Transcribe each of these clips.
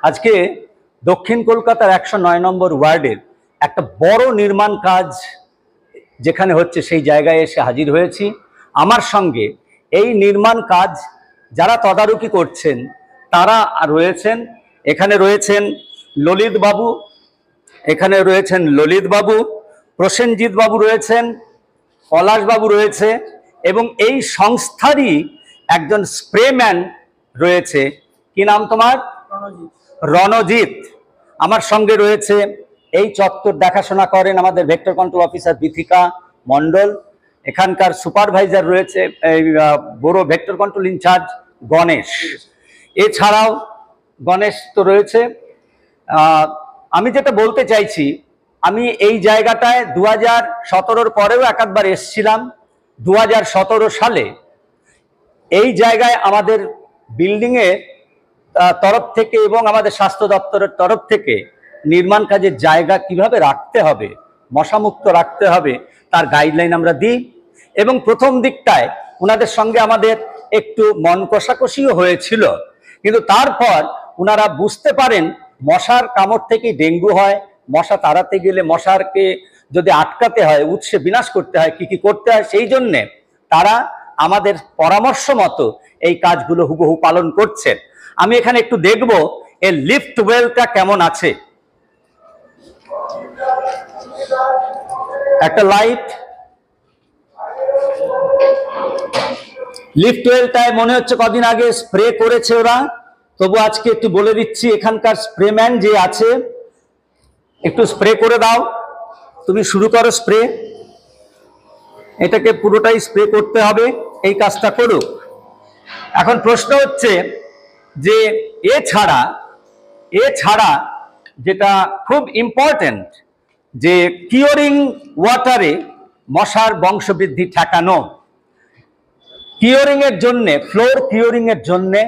আজকে দক্ষিণ কলকাতার 109 নম্বর ওয়ার্ডের একটা বড় নির্মাণ কাজ যেখানে হচ্ছে সেই জায়গায় এসে হাজির হয়েছি। আমার সঙ্গে এই নির্মাণ কাজ যারা তদারকি করছেন তারা রয়েছেন। এখানে রয়েছেন ললিত বাবু, প্রসেনজিৎ বাবু রয়েছেন, পলাশ বাবু রয়েছে এবং এই সংস্থারই একজন স্প্রেম্যান রয়েছে। কি নাম তোমার? রণজিৎ। আমার সঙ্গে রয়েছে এই চত্বর দেখাশোনা করেন আমাদের ভেক্টর কন্ট্রোল অফিসার বিথিকা মণ্ডল। এখানকার সুপারভাইজার রয়েছে বড় ভেক্টর কন্ট্রোল ইনচার্জ গণেশ। এছাড়াও গণেশ তো রয়েছে। আমি যেটা বলতে চাইছি, আমি এই জায়গাটায় 2017 পরেও একবার এসেছিলাম। 2017 সালে এই জায়গায় আমাদের বিল্ডিংয়ের তরফ থেকে এবং আমাদের স্বাস্থ্য দপ্তরের তরফ থেকে নির্মাণ কাজের জায়গা কিভাবে রাখতে হবে, মশামুক্ত রাখতে হবে, তার গাইডলাইন আমরা দিই। এবং প্রথম দিকটায় ওনাদের সঙ্গে আমাদের একটু মন কষাকষিও হয়েছিল, কিন্তু তারপর ওনারা বুঝতে পারেন মশার কামড় থেকেই ডেঙ্গু হয়। মশা তাড়াতে গেলে, মশারকে যদি আটকাতে হয়, উৎসে বিনাশ করতে হয়, কি কি করতে হয়, সেই জন্যে তারা আমাদের পরামর্শ মতো এই কাজগুলো হুবহু পালন করছেন। আমি এখানে একটু দেখব এই লিফট ওয়েলটা কেমন আছে। একটা লাইট। লিফট ওয়েলটায় মনে হচ্ছে কদিন আগে স্প্রে করেছে ওরা, তবু আজকে একটু বলে দিচ্ছি, এখানকার স্প্রেম্যান যে আছে, একটু স্প্রে করে দাও। তুমি শুরু করো স্প্রে। এটাকে পুরোটাই স্প্রে করতে হবে, এই কাজটা করুক। এখন প্রশ্ন হচ্ছে যে এছাড়া যেটা খুব ইম্পর্টেন্ট, যে কিওরিং ওয়াটারে মশার বংশবৃদ্ধি ঠেকানো। কিওরিং এর জন্যে, ফ্লোর কিওরিং এর জন্যে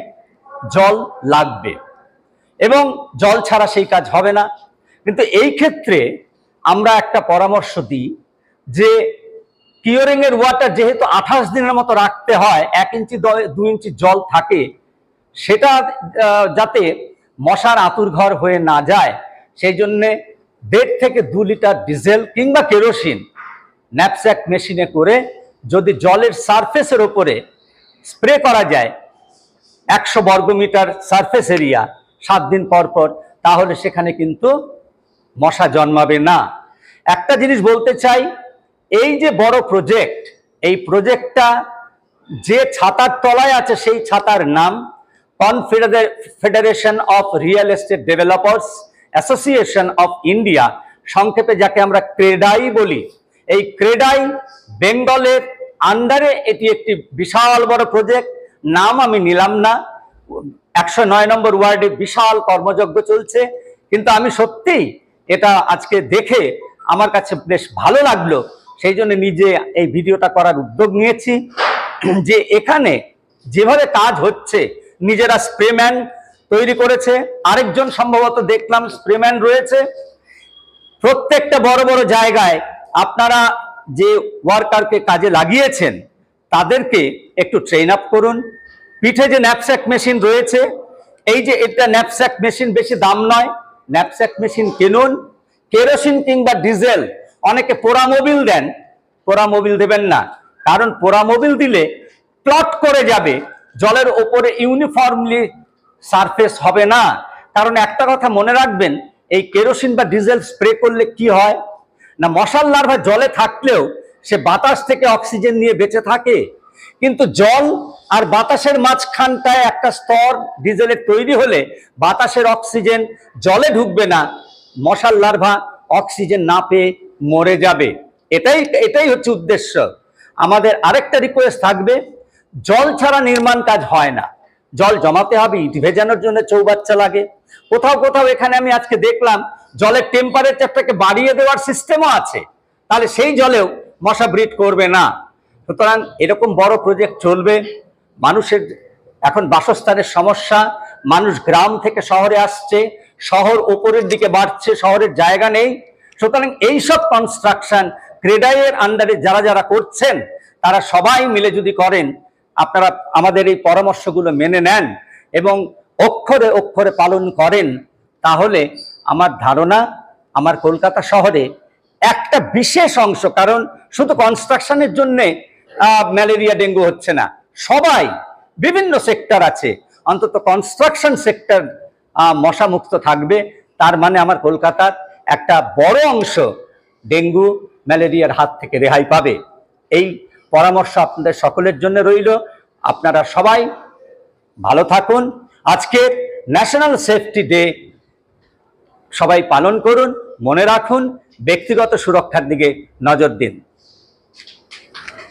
জল লাগবে এবং জল ছাড়া সেই কাজ হবে না। কিন্তু এই ক্ষেত্রে আমরা একটা পরামর্শ দিই যে কিওরিং এর ওয়াটার যেহেতু 28 দিনের মতো রাখতে হয়, 1 ইঞ্চি 2 ইঞ্চি জল থাকে, সেটা যাতে মশার আঁতুড়ঘর হয়ে না যায়, সেই জন্যে 1.5 থেকে 2 লিটার ডিজেল কিংবা কেরোসিন ন্যাপস্যাক মেশিনে করে যদি জলের সারফেসের ওপরে স্প্রে করা যায় 100 বর্গমিটার সারফেস এরিয়া 7 দিন পর পর, তাহলে সেখানে কিন্তু মশা জন্মাবে না। একটা জিনিস বলতে চাই, এই যে বড় প্রজেক্ট, এই প্রজেক্টটা যে ছাতার তলায় আছে সেই ছাতার নাম confederation of real estate developers association of India, সংক্ষেপে যাকে আমরা ক্রেডাই বলি। এই ক্রেডাই বেঙ্গলের আন্ডারে এটি একটি বিশাল বড় প্রজেক্ট। নাম আমি নিলাম না। 109 নম্বর ওয়ার্ডে বিশাল কর্মযজ্ঞ চলছে, কিন্তু আমি সত্যিই এটা আজকে দেখে আমার কাছে বেশ ভালো লাগলো, সেই জন্য নিজে এই ভিডিওটা করার উদ্যোগ নিয়েছি। যে এখানে যেভাবে কাজ হচ্ছে, নিজেরা স্প্রেম্যান তৈরি করেছে, আরেকজন সম্ভবত দেখলাম স্প্রেম্যান রয়েছে। প্রত্যেকটা বড় বড় জায়গায় আপনারা যে ওয়ার্কারকে কাজে লাগিয়েছেন তাদেরকে একটু ট্রেন আপ করুন। পিঠে যে ন্যাপস্যাক মেশিন রয়েছে, এই যে এটা ন্যাপস্যাক মেশিন, বেশি দাম নয়, ন্যাপস্যাক মেশিন কিনুন। কেরোসিন কিংবা ডিজেল, অনেকে পোড়া মোবিল দেন, পোড়া মোবিল দেবেন না, কারণ পোড়া মোবিল দিলে প্লট করে যাবে, জলের ওপরে ইউনিফর্মলি সারফেস হবে না। কারণ একটা কথা মনে রাখবেন, এই কেরোসিন বা ডিজেল স্প্রে করলে কি হয় না, মশার লার্ভা জলে থাকলেও সে বাতাস থেকে অক্সিজেন নিয়ে বেঁচে থাকে, কিন্তু জল আর বাতাসের মাঝখানটায় একটা স্তর ডিজেলের তৈরি হলে বাতাসের অক্সিজেন জলে ঢুকবে না, মশার লার্ভা অক্সিজেন না পেয়ে মরে যাবে। এটাই হচ্ছে উদ্দেশ্য। আমাদের আরেকটা রিকোয়েস্ট থাকবে, জল ছাড়া নির্মাণ কাজ হয় না, জল জমাতে হবে, ইট ভেজানোর জন্য চৌবাচ্চা লাগে। কোথাও কোথাও এখানে আমি আজকে দেখলাম জলের টেম্পারেচারটাকে বাড়িয়ে দেওয়ার সিস্টেমও আছে, তাহলে সেই জলেও মশা ব্রিড করবে না। সুতরাং এরকম বড় প্রজেক্ট চলবে। মানুষের এখন বাসস্থানের সমস্যা, মানুষ গ্রাম থেকে শহরে আসছে, শহর ওপরের দিকে বাড়ছে, শহরের জায়গা নেই। সুতরাং এইসব কনস্ট্রাকশন ক্রেডাইয়ের আন্ডারে যারা যারা করছেন, তারা সবাই মিলে যদি করেন, আপনারা আমাদের এই পরামর্শগুলো মেনে নেন এবং অক্ষরে অক্ষরে পালন করেন, তাহলে আমার ধারণা আমার কলকাতা শহরে একটা বিশেষ অংশ, কারণ শুধু কনস্ট্রাকশনের জন্যে ম্যালেরিয়া ডেঙ্গু হচ্ছে না, সবাই বিভিন্ন সেক্টর আছে, অন্তত কনস্ট্রাকশন সেক্টর মশামুক্ত থাকবে, তার মানে আমার কলকাতার একটা বড় অংশ ডেঙ্গু ম্যালেরিয়ার হাত থেকে রেহাই পাবে। এই পরামর্শ আপনাদের সকলের জন্য রইল। আপনারা সবাই ভালো থাকুন। আজকে ন্যাশনাল সেফটি ডে সবাই পালন করুন। মনে রাখুন, ব্যক্তিগত সুরক্ষার দিকে নজর দিন।